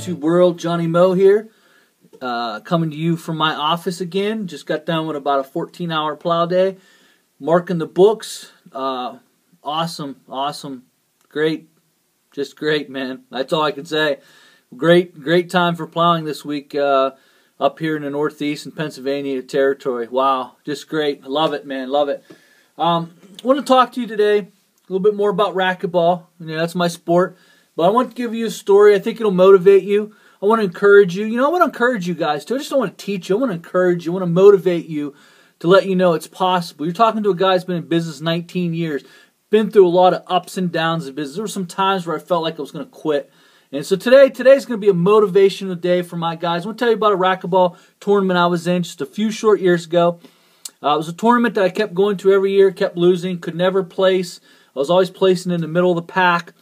YouTube world. Johnny Moe here, coming to you from my office again. Just got done with about a 14-hour plow day, marking the books. Awesome, great, just great, man. That's all I can say. Great time for plowing this week up here in the Northeast and Pennsylvania territory. Wow, just great. I love it, man, love it. I want to talk to you today a little bit more about racquetball. That's my sport. But I want to give you a story. I think it'll motivate you. I want to encourage you. I want to encourage you guys too. I just don't want to teach you. I want to encourage you. I want to motivate you to let you know it's possible. You're talking to a guy who's been in business 19 years, been through a lot of ups and downs of business. There were some times where I felt like I was going to quit. And so today's going to be a motivational day for my guys. I want to tell you about a racquetball tournament I was in just a few short years ago. It was a tournament that I kept going to every year, kept losing, could never place. I was always placing in the middle of the pack.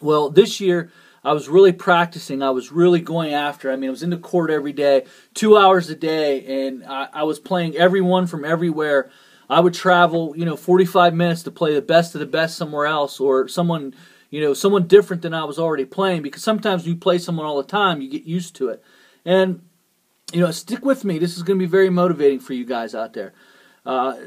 Well, this year, I was really practicing. I was really going after. I was in the court every day, 2 hours a day, and I was playing everyone from everywhere. I would travel, 45 minutes to play the best of the best somewhere else, or someone different than I was already playing, because sometimes when you play someone all the time, you get used to it. And, stick with me. This is going to be very motivating for you guys out there.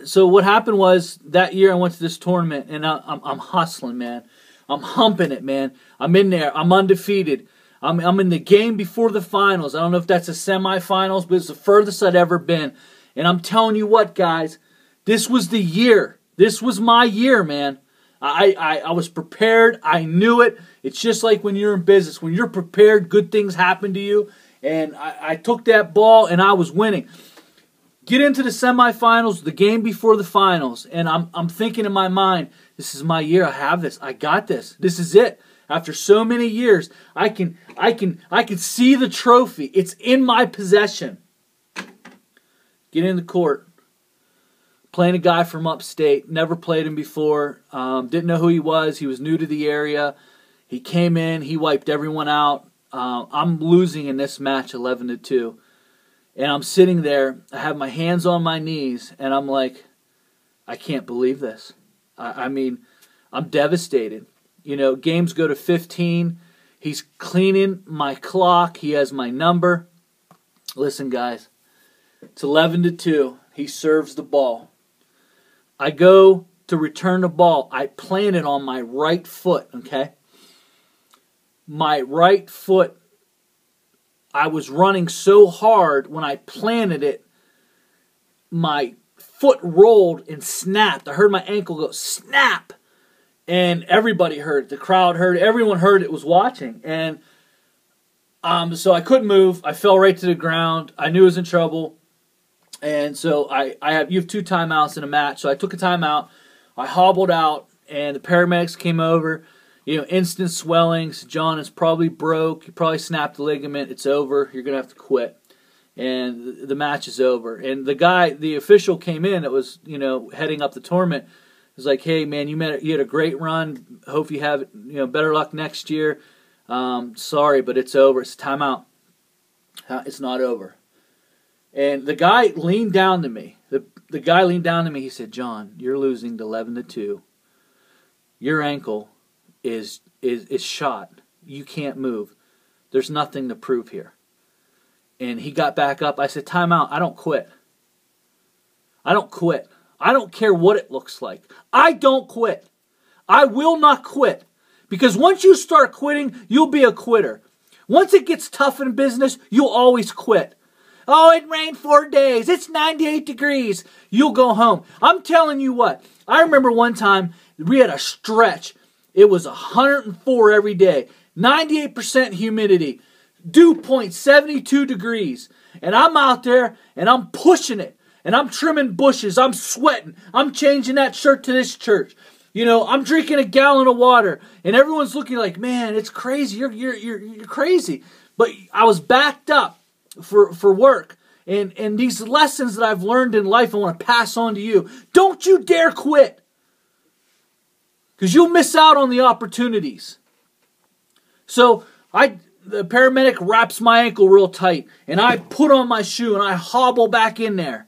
So what happened was, that year I went to this tournament, and I'm hustling, man. I'm humping it, man. I'm in there. I'm undefeated. I'm in the game before the finals. I don't know if that's the semifinals, but it's the furthest I'd ever been. And I'm telling you what, guys, this was the year. This was my year, man. I was prepared. I knew it. It's just like when you're in business. When you're prepared, good things happen to you. And I took that ball, and I was winning. Get into the semifinals, the game before the finals, and I'm thinking in my mind, this is my year. I have this. I got this. This is it. After so many years, I can see the trophy. It's in my possession. Get in the court. Playing a guy from upstate. Never played him before. Didn't know who he was. He was new to the area. He came in. He wiped everyone out. I'm losing in this match 11-2. And I'm sitting there, I have my hands on my knees, and I'm like, I can't believe this. I'm devastated. Games go to 15. He's cleaning my clock. He has my number. Listen, guys, it's 11-2. He serves the ball. I go to return the ball. I plant it on my right foot, okay? My right foot. I was running so hard when I planted it, my foot rolled and snapped. I heard my ankle go snap, and everybody heard it. The crowd heard it. Everyone heard it was watching, and so I couldn't move. I fell right to the ground. I knew I was in trouble, and so you have 2 timeouts in a match. So I took a timeout. I hobbled out, and the paramedics came over. Instant swellings. John is probably broke. You probably snapped the ligament. It's over. You're going to have to quit. And the match is over. And the official came in that was, heading up the tournament. Was like, hey, man, you had a great run. Hope you have, better luck next year. Sorry, but it's over. It's timeout. It's not over. And the guy leaned down to me. The guy leaned down to me. He said, John, you're losing 11-2. Your ankle is shot. You can't move. There's nothing to prove here. And he got back up. I said, time out. I don't quit. I don't quit. I don't care what it looks like. I don't quit. I will not quit. Because once you start quitting, you'll be a quitter. Once it gets tough in business, you'll always quit. Oh, it rained 4 days. It's 98 degrees. You'll go home. I'm telling you what. I remember one time we had a stretch. It was 104 every day, 98% humidity, dew point 72 degrees. And I'm out there and I'm pushing it. And I'm trimming bushes. I'm sweating. I'm changing that shirt to this shirt. I'm drinking a gallon of water. And everyone's looking like, man, it's crazy. You're crazy. But I was backed up for work. And these lessons that I've learned in life, I want to pass on to you. Don't you dare quit. Because you'll miss out on the opportunities. So the paramedic wraps my ankle real tight. And I put on my shoe and I hobble back in there.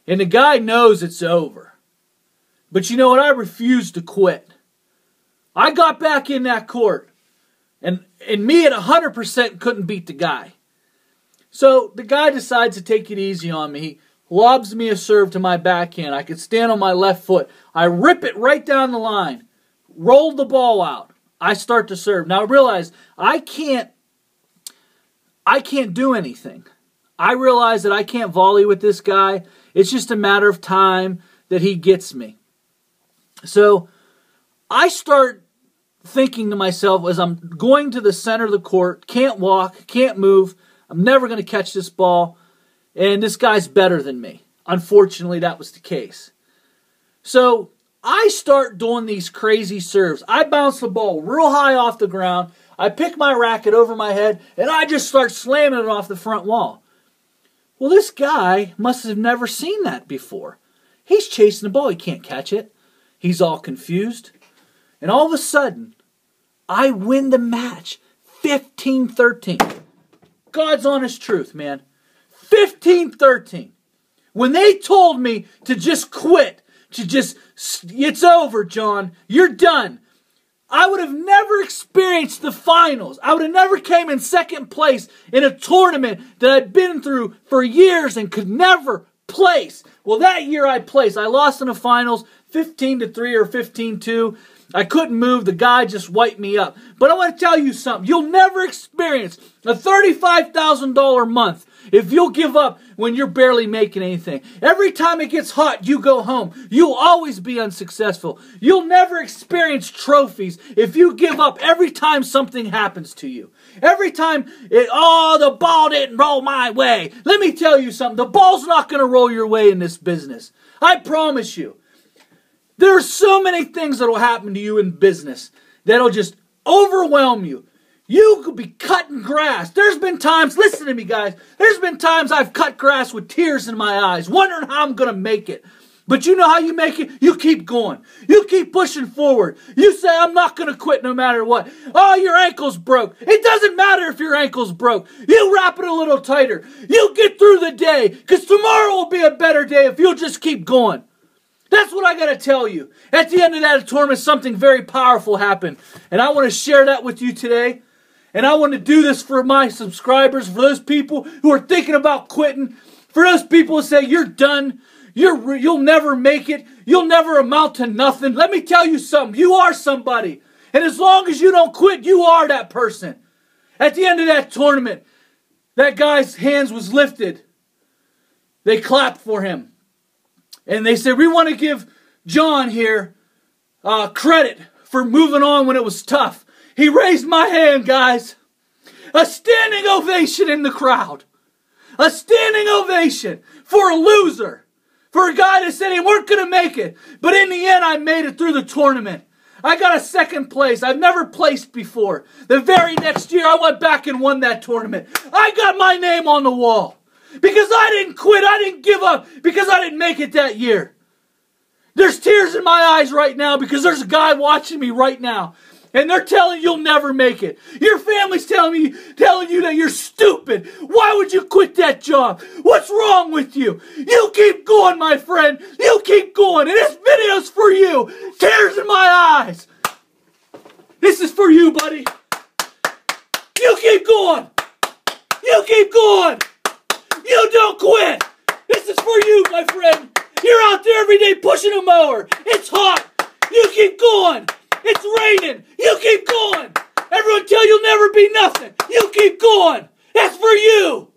And the guy knows it's over. But you know what? I refused to quit. I got back in that court. And me at 100% couldn't beat the guy. So the guy decides to take it easy on me. He lobs me a serve to my backhand. I could stand on my left foot. I rip it right down the line. Roll the ball out. I start to serve. Now I realize I can't do anything. I realize that I can't volley with this guy. It's just a matter of time that he gets me. So I start thinking to myself as I'm going to the center of the court, can't walk, can't move, I'm never going to catch this ball, and this guy's better than me. Unfortunately, that was the case. So I start doing these crazy serves. I bounce the ball real high off the ground, I pick my racket over my head, and I just start slamming it off the front wall. Well, this guy must have never seen that before. He's chasing the ball, he can't catch it. He's all confused. And all of a sudden, I win the match, 15-13. God's honest truth, man. 15-13. When they told me to just quit, it's over, John, you're done, I would have never experienced the finals. I would have never came in second place in a tournament that I'd been through for years and could never place. Well, that year I placed. I lost in the finals 15-3 or 15-2. I couldn't move. The guy just wiped me up. But I want to tell you something. You'll never experience a $35,000 month if you'll give up when you're barely making anything. Every time it gets hot, you go home. You'll always be unsuccessful. You'll never experience trophies if you give up every time something happens to you. Every time, the ball didn't roll my way. Let me tell you something. The ball's not going to roll your way in this business. I promise you. There are so many things that will happen to you in business that'll just overwhelm you. You could be cutting grass. There's been times, listen to me guys, there's been times I've cut grass with tears in my eyes, wondering how I'm going to make it. But you know how you make it? You keep going. You keep pushing forward. You say, I'm not going to quit no matter what. Oh, your ankle's broke. It doesn't matter if your ankle's broke. You wrap it a little tighter. You get through the day, because tomorrow will be a better day if you'll just keep going. That's what I got to tell you. At the end of that tournament, something very powerful happened. And I want to share that with you today. And I want to do this for my subscribers, for those people who are thinking about quitting, for those people who say, you're done, you'll never make it, you'll never amount to nothing. Let me tell you something. You are somebody. And as long as you don't quit, you are that person. At the end of that tournament, that guy's hands was lifted. They clapped for him. And they said, we want to give John here credit for moving on when it was tough. He raised my hand, guys. A standing ovation in the crowd. A standing ovation for a loser. For a guy that said he weren't going to make it. But in the end, I made it through the tournament. I got a second place. I've never placed before. The very next year, I went back and won that tournament. I got my name on the wall. Because I didn't quit, I didn't give up, because I didn't make it that year. There's tears in my eyes right now because there's a guy watching me right now. And they're telling you you'll never make it. Your family's telling you that you're stupid. Why would you quit that job? What's wrong with you? You keep going, my friend. You keep going. And this video's for you. Tears in my eyes. This is for you, buddy. You keep going. You keep going. You don't quit. This is for you, my friend. You're out there every day pushing a mower. It's hot. You keep going. It's raining. You keep going. Everyone tell you you'll never be nothing. You keep going. That's for you.